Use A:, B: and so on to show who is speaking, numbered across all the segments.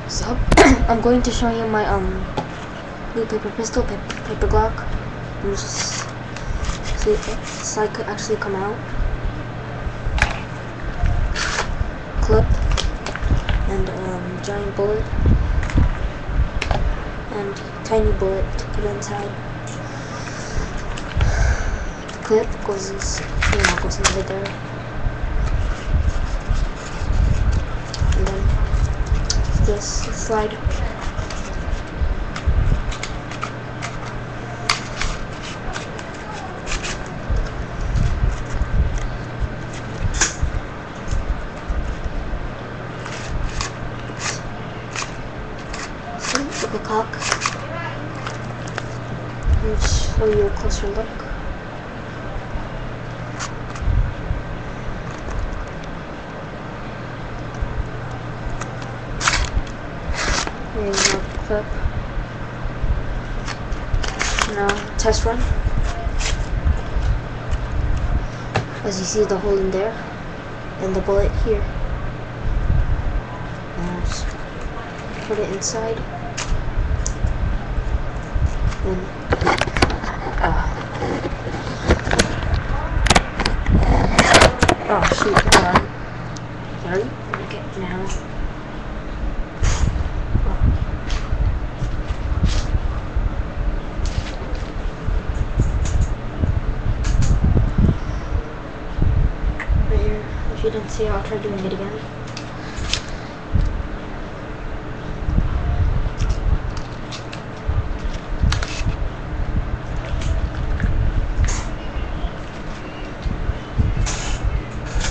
A: So I'm going to show you my new paper pistol, paper Glock. And just see so I could actually come out. Clip and giant bullet and tiny bullet to put inside. The clip goes inside there. And then this slide. See, look a cock. Let me show you a closer look. Here's my clip. Now, test run. As you see the hole in there, and the bullet here. Now just put it inside. And oh shoot, hold on. Sorry, okay, now. If you didn't see it, I'll try doing it again.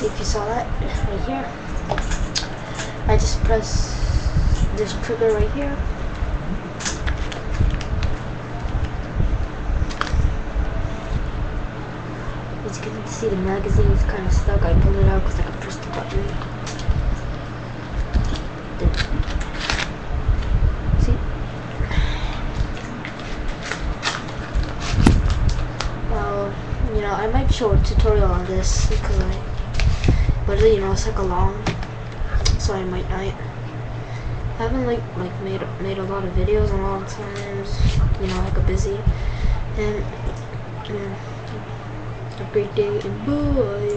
A: If you saw that right here, I just press this trigger right here. As you can see, the magazine is kind of stuck. I pulled it out because I could press the button. Then, see? Well, I might show a tutorial on this because but it's like a long, so I might not. I haven't made a lot of videos in a long times. I got busy. And have a great day and bye.